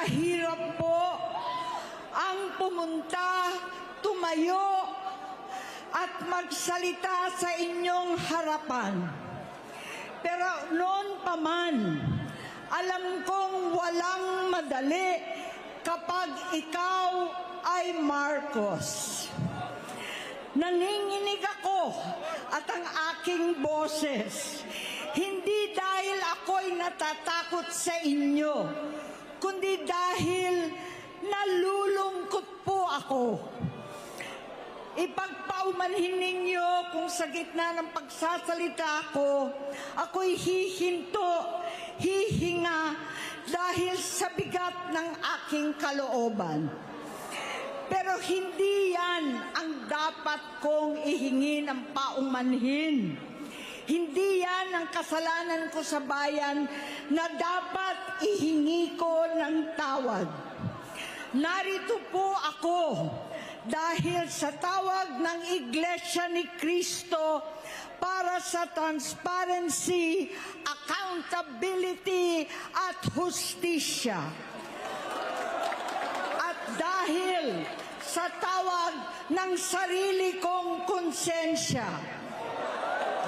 Mahirap po ang pumunta, tumayo, at magsalita sa inyong harapan. Pero noon pa man, alam kong walang madali kapag ikaw ay Marcos. Nanginginig ako at ang aking boses, hindi dahil ako'y natatakot sa inyo, kundi dahil nalulungkot po ako. Ipagpaumanhin ninyo kung sa gitna ng pagsasalita ko, ako'y hihinto, hihinga dahil sa bigat ng aking kalooban. Pero hindi yan ang dapat kong ihingi ng paumanhin. Hindi yan ang kasalanan ko sa bayan na dapat ihingi ko ng tawad. Narito po ako dahil sa tawag ng Iglesia ni Cristo para sa transparency, accountability at hustisya. At dahil sa tawag ng sarili kong konsensya,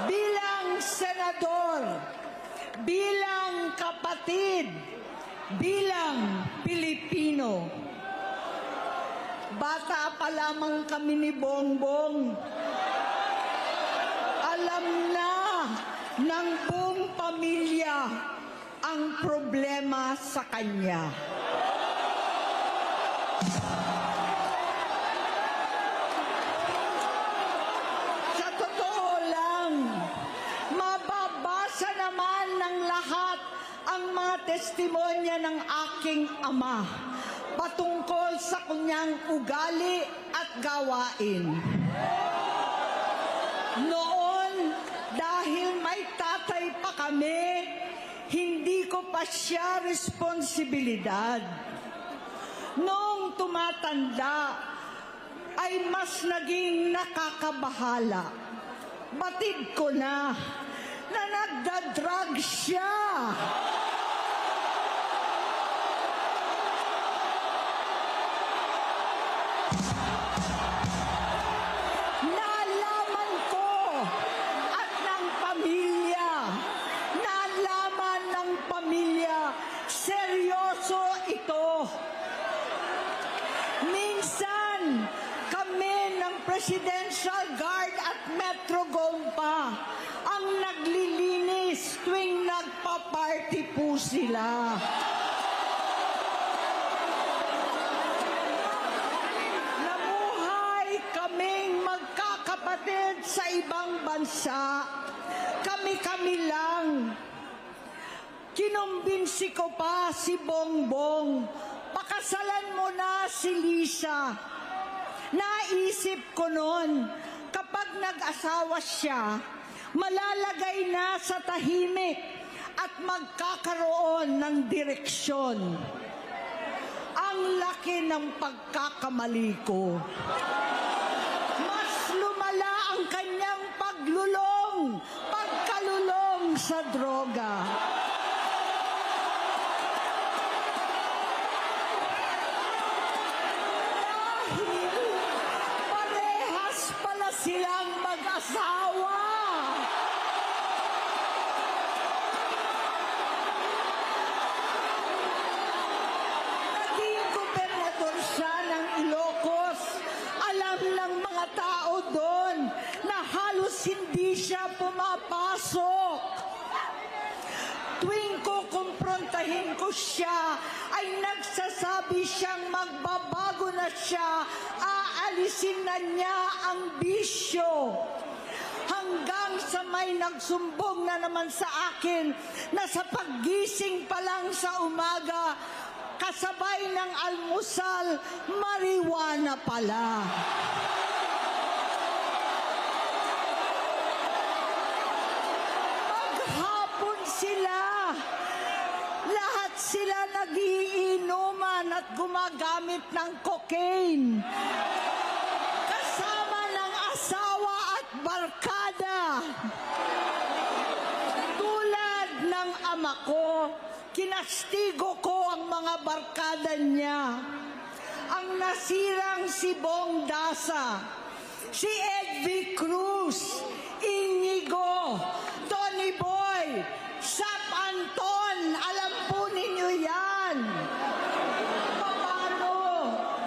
bilang senador, bilang kapatid, bilang Pilipino. Bata pa lamang kami ni Bongbong, alam na ng buong pamilya ang problema sa kanya. Sa totoo lang, mababasa naman ng lahat ang mga testimonya ng aking ama patungkol sa kanyang ugali at gawain. Noon, dahil may tatay pa kami, hindi ko pa siya responsibilidad. Noong tumatanda, ay mas naging nakakabahala. Batid ko na nagda-drug siya. Seryoso ito. Minsan, kami ng Presidential Guard at Metro Gompa ang naglilinis tuwing nagpa-party po sila. Nabuhay kaming magkakapatid sa ibang bansa. Kami-kami lang. Kinumbinsi ko pa si Bongbong, pakasalan mo na si Lisa. Naisip ko noon, kapag nag-asawa siya, malalagay na sa tahimik at magkakaroon ng direksyon. Ang laki ng pagkakamali ko. Mas lumala ang kanyang pagkalulong sa droga. Silang mag-asawa. Naging gobernador siya ng Ilocos. Alam ng mga tao doon na halos hindi siya pumapasok. Tuwing kukumprontahin ko siya, ay nagsasabi siyang magbabago na siya, aalisin na niya ang bisyo. Hanggang sa may nagsumbong na naman sa akin na sa paggising pa lang sa umaga, kasabay ng almusal, marijuana pala. Maghapon sila, lahat sila nagiinuman at gumagamit ng cocaine. Kasama ng asawa at barkada. Tulad ng ama ko, kinastigo ko ang mga barkada niya. Ang nasirang si Bong Dasa, si Edvi Cruz, Inigo, Tony Boy, Sap Anton, alam po ninyo yan. Paano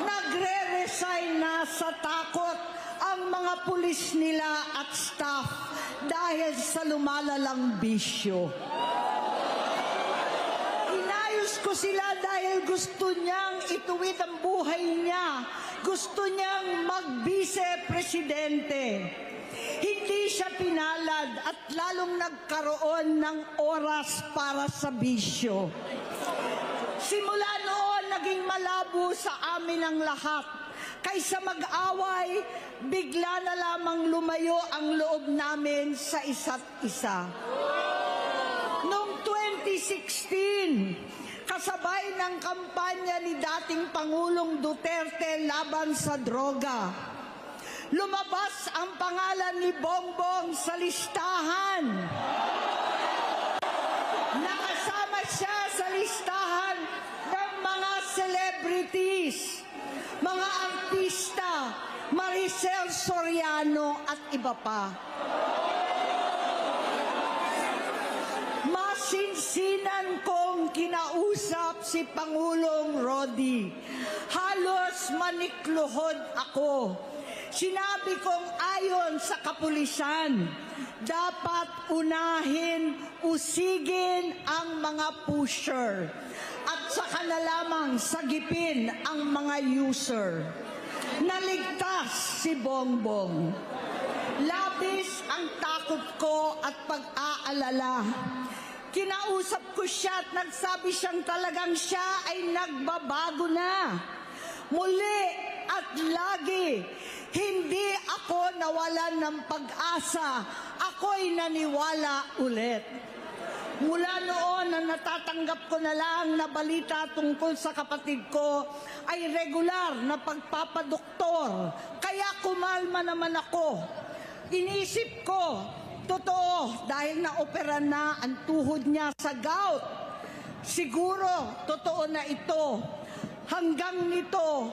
nagre-resign na sa takot ang mga pulis nila at staff dahil sa lumalalang bisyo. Inayos ko sila dahil gusto niyang ituwid ang buhay niya. Gusto niyang mag-vice-presidente. Hindi siya pinalad at lalong nagkaroon ng oras para sa bisyo. Simula noon, naging malabo sa amin ang lahat. Kaysa mag-away, bigla na lamang lumayo ang loob namin sa isa't isa. Noong 2016, kasabay ng kampanya ni dating Pangulong Duterte laban sa droga, lumabas ang pangalan ni Bongbong sa listahan. Nakasama siya sa listahan ng mga celebrities, mga artista, Maricel Soriano at iba pa. Masinsinan kong kinausap si Pangulong Rodi. Halos manikluhod ako. Sinabi kong ayon sa kapulisan, dapat unahin, usigin ang mga pusher at saka na lamang sagipin ang mga user. Naligtas si Bongbong. Labis ang takot ko at pag-aalala. Kinausap ko siya at nagsabi siyang talagang siya ay nagbabago na. Muli at lagi, hindi ako nawalan ng pag-asa. Ako'y naniwala ulit. Mula noon na natatanggap ko na lang na balita tungkol sa kapatid ko ay regular na pagpapadoktor. Kaya kumalma naman ako. Inisip ko, totoo, dahil naopera na ang tuhod niya sa gout. Siguro, totoo na ito. Hanggang nito,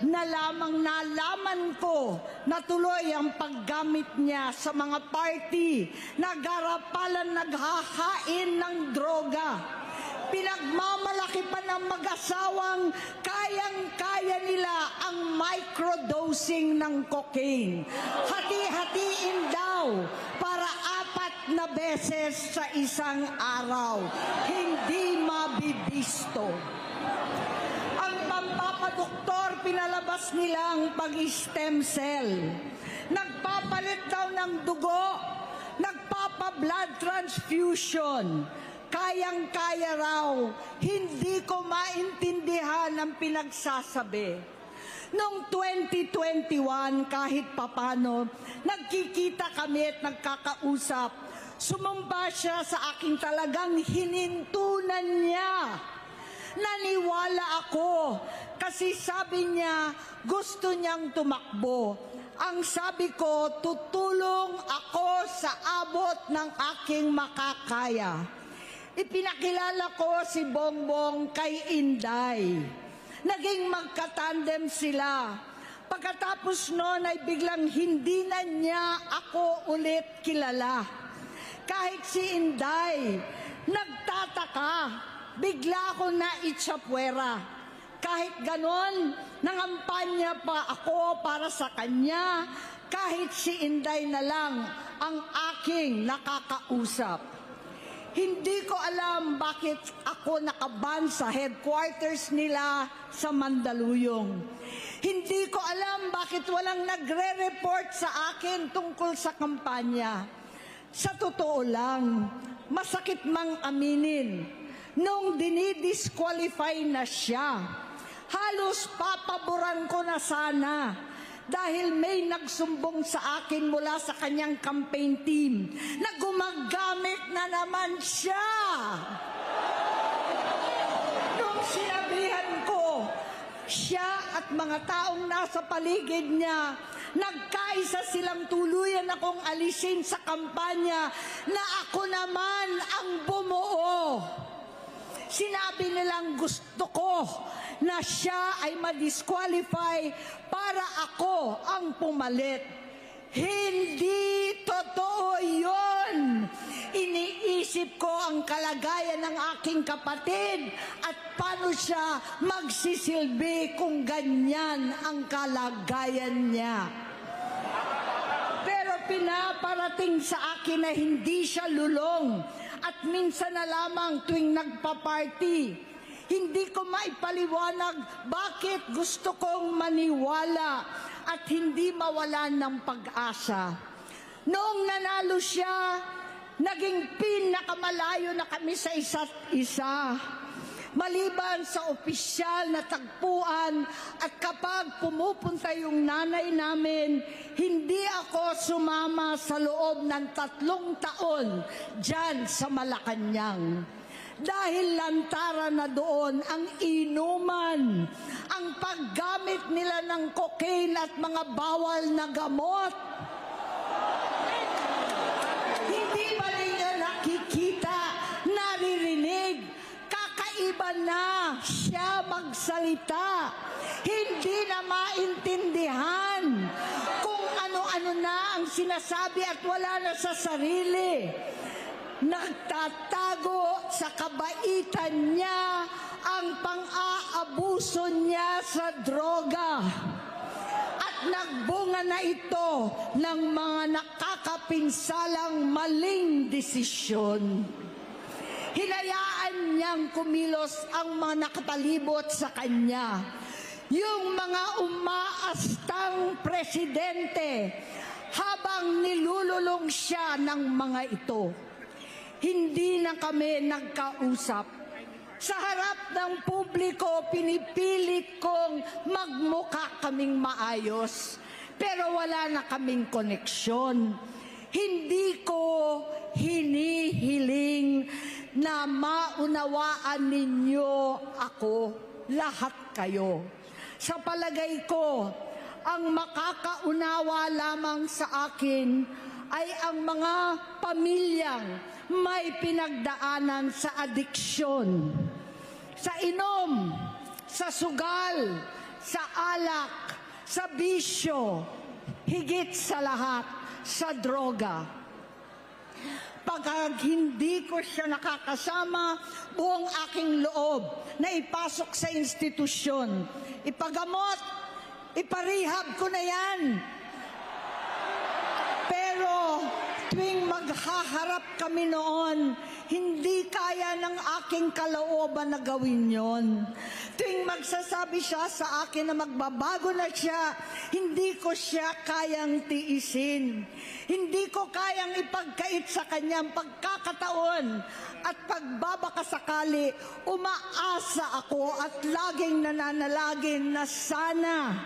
na lamang nalaman ko na tuloy ang paggamit niya sa mga party, nagarapalan naghahain ng droga. Pinagmamalaki pa ng mag-asawang kayang-kaya nila ang microdosing ng cocaine. Hati-hatiin daw para 4 na beses sa isang araw. Hindi mabibisto. Ang pampapadoktor, pinalabas nilang pag-stem cell. Nagpapalit daw ng dugo, nagpapa-blood transfusion. Kayang-kaya raw, hindi ko maintindihan ang pinagsasabi. Noong 2021, kahit papano, nagkikita kami at nagkakausap. Sumamba siya sa aking talagang hinintunan niya. Naniwala ako kasi sabi niya gusto niyang tumakbo. Ang sabi ko, tutulong ako sa abot ng aking makakaya. Ipinakilala ko si Bongbong kay Inday. Naging magkatandem sila. Pagkatapos noon ay biglang hindi na niya ako ulit kilala. Kahit si Inday, nagtataka. Bigla ako na itsapwera. Kahit ganon, nangampanya pa ako para sa kanya, kahit si Inday na lang ang aking nakakausap. Hindi ko alam bakit ako nakaban sa headquarters nila sa Mandaluyong. Hindi ko alam bakit walang nagre-report sa akin tungkol sa kampanya. Sa totoo lang, masakit mang aminin, nung dinidisqualify na siya, halos papaboran ko na sana dahil may nagsumbong sa akin mula sa kanyang campaign team na gumagamit na naman siya. Nung sinabihan ko, siya at mga taong nasa paligid niya, nagkaisa silang tuluyan akong alisin sa kampanya na ako naman ang bumuo. Sinabi nilang gusto ko na siya ay ma-disqualify para ako ang pumalit. Hindi totoo yun. Iniisip ko ang kalagayan ng aking kapatid at paano siya magsisilbi kung ganyan ang kalagayan niya. Pero pinaparating sa akin na hindi siya lulong at minsan na lamang tuwing nagpa-party. Hindi ko maipaliwanag bakit gusto kong maniwala at hindi mawalan ng pag-asa. Noong nanalo siya, naging pinakamalayo na kami sa isa't isa. Maliban sa opisyal na tagpuan at kapag pumupunta yung nanay namin, hindi ako sumama sa loob ng 3 taon dyan sa Malacanang. Dahil lantaran na doon ang inuman, ang paggamit nila ng cocaine at mga bawal na gamot. Hindi ba ninyo nakikita, naririnig, kakaiba na siya magsalita. Hindi na maintindihan kung ano-ano na ang sinasabi at wala na sa sarili. Nagtatago sa kabaitan niya ang pang-aabuso niya sa droga. At nagbunga na ito ng mga nakakapinsalang maling desisyon. Hinayaan niyang kumilos ang mga nakapalibot sa kanya. Yung mga umaastang presidente habang nilululong siya ng mga ito. Hindi na kami nagkausap. Sa harap ng publiko, pinipilit kong magmukha kaming maayos. Pero wala na kaming koneksyon. Hindi ko hinihiling na maunawaan ninyo ako, lahat kayo. Sa palagay ko, ang makakaunawa lamang sa akin ay ang mga pamilyang may pinagdaanan sa adiksyon, sa inom, sa sugal, sa alak, sa bisyo, higit sa lahat, sa droga. Pag hindi ko siya nakakasama, buong aking loob na ipasok sa institusyon, ipagamot, iparehab ko na yan. Pero tuwing maghaharap kami noon, hindi kaya ng aking kalooban na gawin yon. Tuwing magsasabi siya sa akin na magbabago na siya, hindi ko siya kayang tiisin. Hindi ko kayang ipagkait sa kanyang pagkakataon at pagbabakasakali, umaasa ako at laging nananalangin na sana,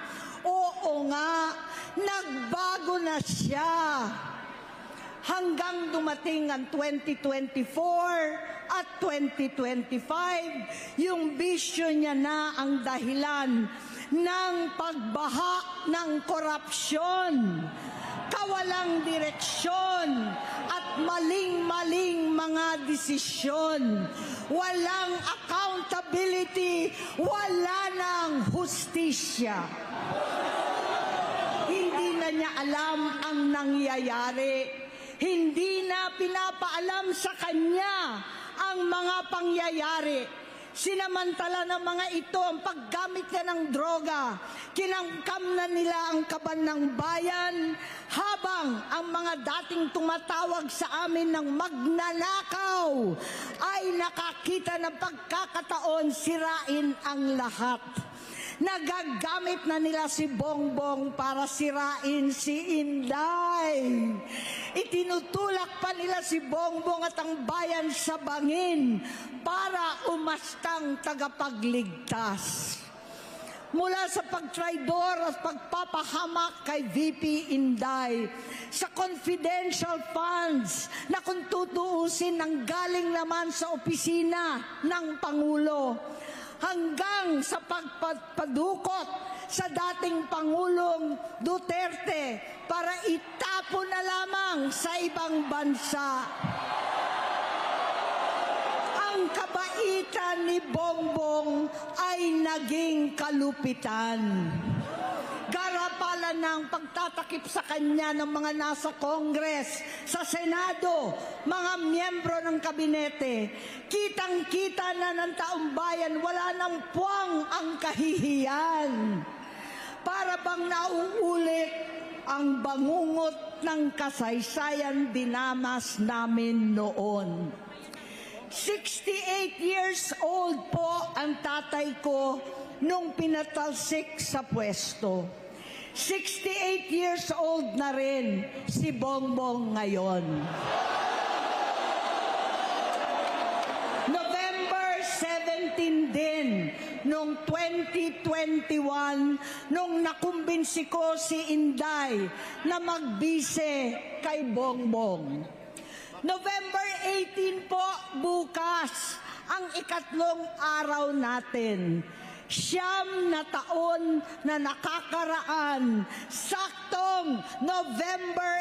oo nga, nagbago na siya. Hanggang dumating ang 2024 at 2025, yung bisyo niya na ang dahilan ng pagbaha ng korupsyon, kawalang direksyon at maling-maling mga desisyon. Walang accountability, wala nang hustisya. Hindi na niya alam ang nangyayari. Hindi na pinapaalam sa kanya ang mga pangyayari. Sinamantala ng mga ito ang paggamit niya ng droga. Kinangkam na nila ang kaban ng bayan habang ang mga dating tumatawag sa amin ng magnanakaw ay nakakita ng pagkakataon sirain ang lahat. Nagagamit na nila si Bongbong para sirain si Inday. Itinutulak pa nila si Bongbong at ang bayan sa bangin para umastang tagapagligtas. Mula sa pagtraidor at pagpapahamak kay VP Inday, sa confidential funds na kung tutuusin ang galing naman sa opisina ng Pangulo, hanggang sa pagpadukot sa dating Pangulong Duterte para itapon na lamang sa ibang bansa. Ang kabaitan ni Bongbong ay naging kalupitan. Garapalan ng pagtatakip sa kanya ng mga nasa Congress, sa Senado, mga miyembro ng kabinete. Kitang-kita na ng taong bayan, wala nang puwang ang kahihiyan. Para bang nauulit ang bangungot ng kasaysayan dinamas namin noon. 68 years old po ang tatay ko nung pinatalsik sa pwesto. 68 years old na rin si Bongbong ngayon. November 17 din, noong 2021, nung nakumbinsi ko si Inday na magbise kay Bongbong. November 18 po, bukas, ang ikatlong araw natin. 9 na taon na nakakaraan, saktong November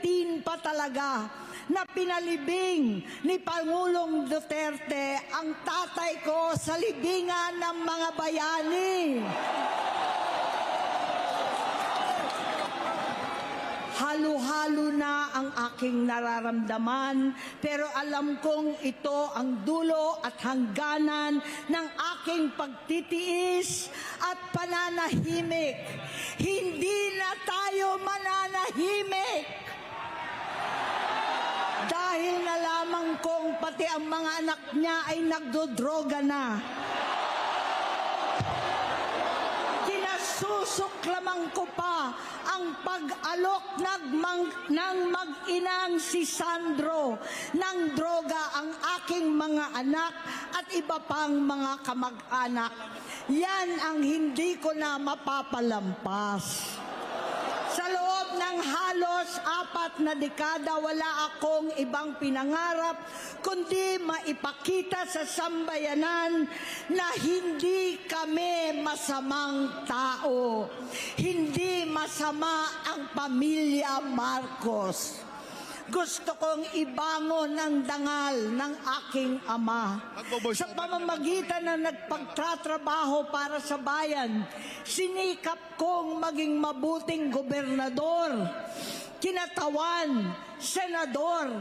18 pa talaga, na pinalibing ni Pangulong Duterte ang tatay ko sa libingan ng mga bayani. Halo-halo na ang aking nararamdaman, pero alam kong ito ang dulo at hangganan ng aking pagtitiis at pananahimik. Hindi na tayo mananahimik. Dahil nalaman kong pati ang mga anak niya ay nagdodroga na. Kinasusuklaman ko pa ang pag-alok ng mag-inang si Sandro ng droga ang aking mga anak at iba pang mga kamag-anak. Yan ang hindi ko na mapapalampas. Sa loob ng halos 4 na dekada, wala akong ibang pinangarap kundi maipakita sa sambayanan na hindi kami masamang tao. Hindi masama ang pamilya Marcos. Gusto kong ibangon ang dangal ng aking ama. Sa pamamagitan na nagpagtatrabaho para sa bayan, sinikap kong maging mabuting gobernador, kinatawan, senador.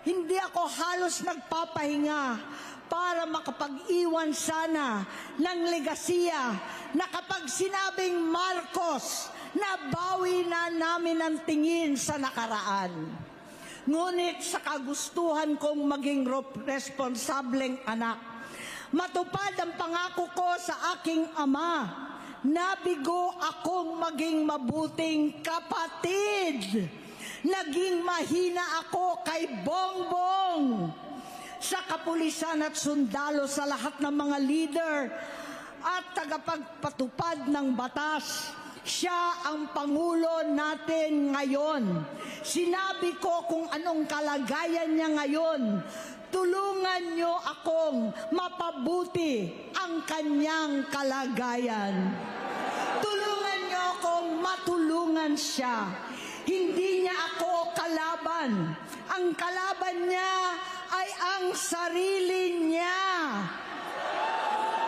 Hindi ako halos nagpapahinga para makapag-iwan sana ng legasiya na kapag sinabing Marcos, nabawi na namin ang tingin sa nakaraan. Ngunit sa kagustuhan kong maging responsableng anak, matupad ang pangako ko sa aking ama, nabigo akong maging mabuting kapatid. Naging mahina ako kay Bongbong. Sa kapulisan at sundalo, sa lahat ng mga leader at tagapagpatupad ng batas, siya ang Pangulo natin ngayon. Sinabi ko kung anong kalagayan niya ngayon. Tulungan niyo akong mapabuti ang kanyang kalagayan. Tulungan niyo akong matulungan siya. Hindi niya ako kalaban. Ang kalaban niya ay ang sarili niya.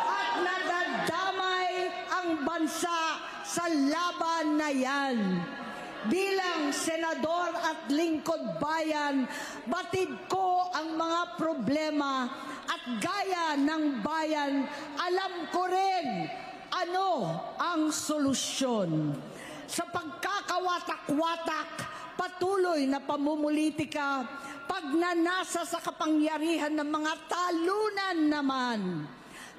At nadadamay ang bansa sa laban na yan. Bilang senador at lingkod bayan, batid ko ang mga problema at gaya ng bayan, alam ko rin ano ang solusyon. Sa pagkakawatak-watak, patuloy na pamumulitika, pagnanasa sa kapangyarihan ng mga talunan naman,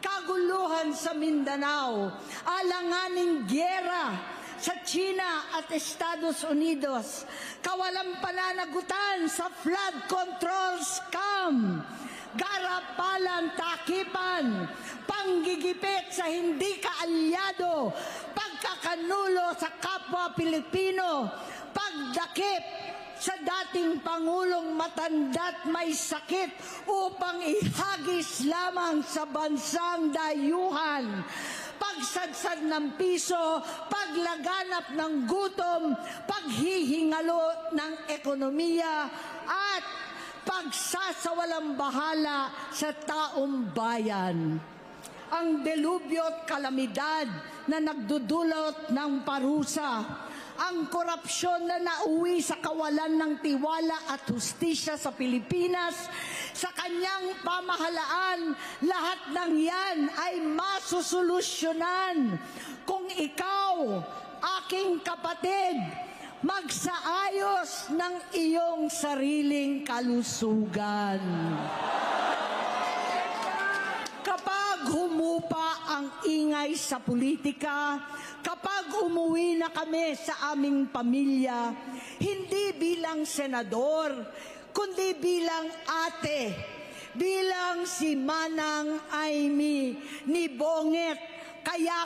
kaguluhan sa Mindanao, alanganing gyera sa China at Estados Unidos, kawalang pananagutan sa flood control scam, garapalan, takipan, panggigipit sa hindi kaalyado, pagkakanulo sa kapwa Pilipino, pagdakip sa dating Pangulong matanda't may sakit upang ihagis lamang sa bansang dayuhan, pagsadsad ng piso, paglaganap ng gutom, paghihingalo ng ekonomiya, at pagsasawalang bahala sa taong bayan. Ang delubyo at kalamidad na nagdudulot ng parusa, ang korupsyon na nauwi sa kawalan ng tiwala at hustisya sa Pilipinas, sa kanyang pamahalaan, lahat ng yan ay masusolusyonan kung ikaw, aking kapatid, magsaayos ng iyong sariling kalusugan. Kapag humupa ang ingay sa politika, kapag umuwi na kami sa aming pamilya, hindi bilang senador, kundi bilang ate, bilang si Manang Amy ni Bonget. Kaya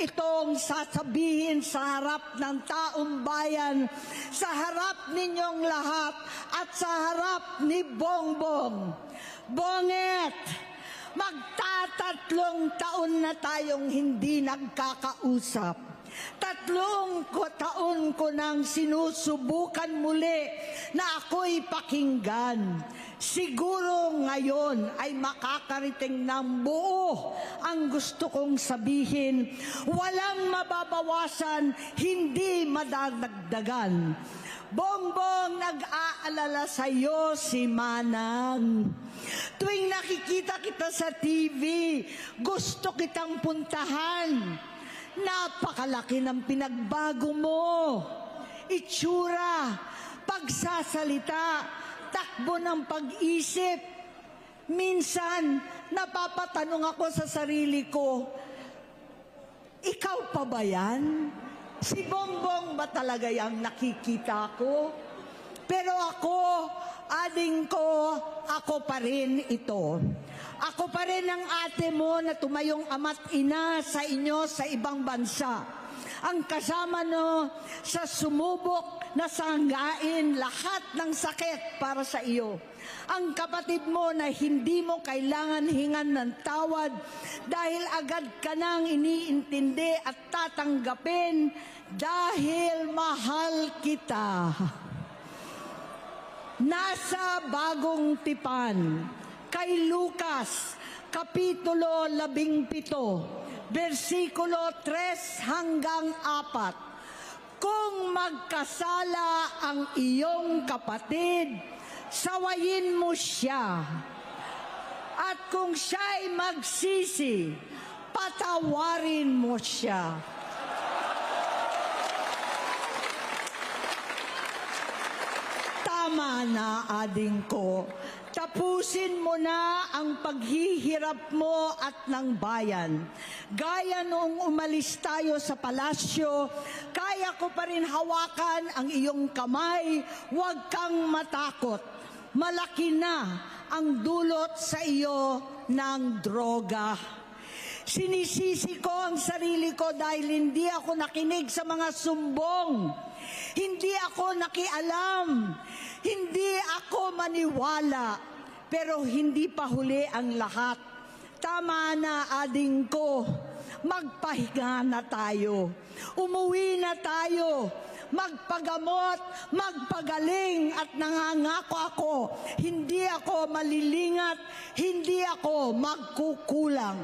itong sasabihin sa harap ng taong bayan, sa harap ninyong lahat at sa harap ni Bongbong. Bonget, magtatatlong taon na tayong hindi nagkakausap. 3 taon ko nang sinusubukan muli na ako'y pakinggan. Siguro ngayon ay makakarating ng buo ang gusto kong sabihin. Walang mababawasan, hindi madadagdagan. Bongbong, nag-aalala sa iyo si Manang. Tuwing nakikita kita sa TV, gusto kitang puntahan. Napakalaki ng pinagbago mo. Itsura, pagsasalita, takbo ng pag-isip. Minsan, napapatanong ako sa sarili ko, ikaw pa ba yan? Si Bongbong ba talaga yung nakikita ko? Pero ako, ading ko, ako pa rin ito. Ako pa rin ang ate mo na tumayong ama't ina sa inyo sa ibang bansa. Ang kasama no sa sumubok na sanggain lahat ng sakit para sa iyo. Ang kapatid mo na hindi mo kailangan hingan ng tawad dahil agad ka nang iniintindi at tatanggapin dahil mahal kita. Nasa Bagong Tipan, kay Lucas, Kapitulo 17, versikulo 3 hanggang 4. Kung magkasala ang iyong kapatid, sawayin mo siya. At kung siya'y magsisi, patawarin mo siya. Tama na, ading ko. Tapusin mo na ang paghihirap mo at ng bayan. Gaya noong umalis tayo sa palasyo, kaya ko pa rin hawakan ang iyong kamay, huwag kang matakot. Malaki na ang dulot sa iyo ng droga. Sinisisi ko ang sarili ko dahil hindi ako nakinig sa mga sumbong. Hindi ako nakialam. Hindi ako maniwala. Pero hindi pa huli ang lahat. Tama na, ading ko. Magpahinga na tayo. Umuwi na tayo. Magpagamot, magpagaling at nangangako ako. Hindi ako malilingat. Hindi ako magkukulang.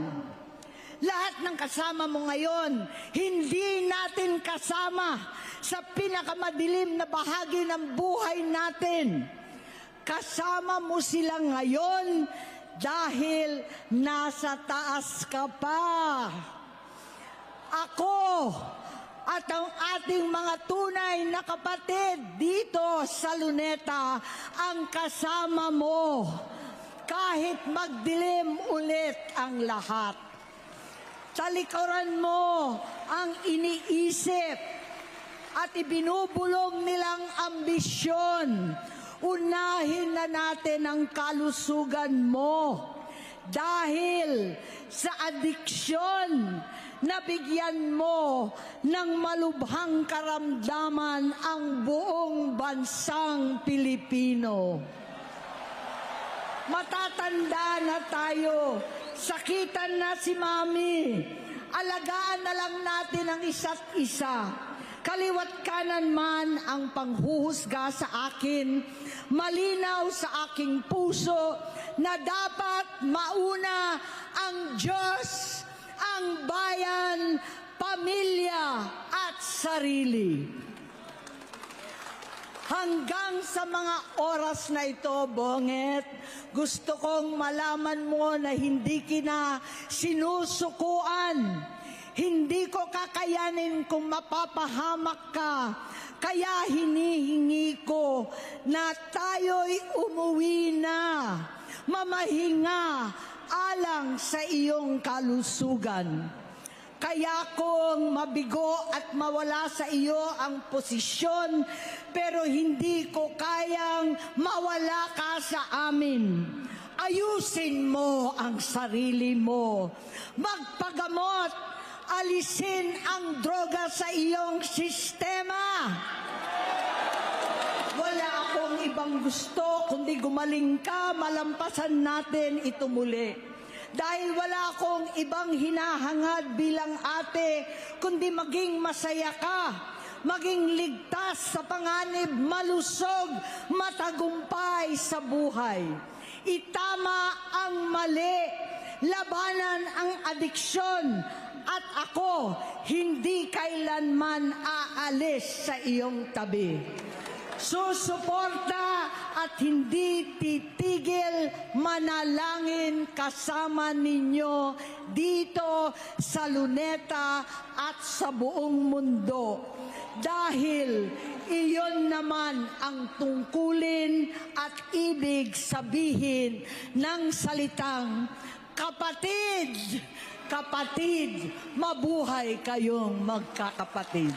Lahat ng kasama mo ngayon, hindi natin kasama sa pinakamadilim na bahagi ng buhay natin. Kasama mo sila ngayon dahil nasa taas ka pa. Ako at ang ating mga tunay na kapatid dito sa Luneta ang kasama mo kahit magdilim ulit ang lahat. Talikuran mo ang iniisip at ibinubulong nilang ambisyon. Unahin na natin ang kalusugan mo dahil sa adiksyon nabigyan mo ng malubhang karamdaman ang buong bansang Pilipino. Matatanda na tayo, sakitan na si Mami, alagaan na lang natin ang isa't isa. kaliwat kanan man ang panghuhusga sa akin, malinaw sa aking puso na dapat mauna ang Diyos, ang bayan, pamilya at sarili. Hanggang sa mga oras na ito, Bonget, gusto kong malaman mo na hindi kita sinusukuan. Hindi ko kakayanin kung mapapahamak ka. Kaya hinihingi ko na tayo'y umuwi na, mamahinga alang sa iyong kalusugan. Kaya kung mabigo at mawala sa iyo ang posisyon, pero hindi ko kayang mawala ka sa amin. Ayusin mo ang sarili mo. Magpagamot, alisin ang droga sa iyong sistema. Wala akong ibang gusto, kundi gumaling ka, malampasan natin ito muli. Dahil wala akong ibang hinahangad bilang ate, kundi maging masaya ka, maging ligtas sa panganib, malusog, matagumpay sa buhay. Itama ang mali, labanan ang adiksyon, at ako hindi kailanman aalis sa iyong tabi. Susuporta at hindi titigil manalangin kasama ninyo dito sa Luneta at sa buong mundo. Dahil iyon naman ang tungkulin at ibig sabihin ng salitang kapatid, kapatid, mabuhay kayong magkakapatid.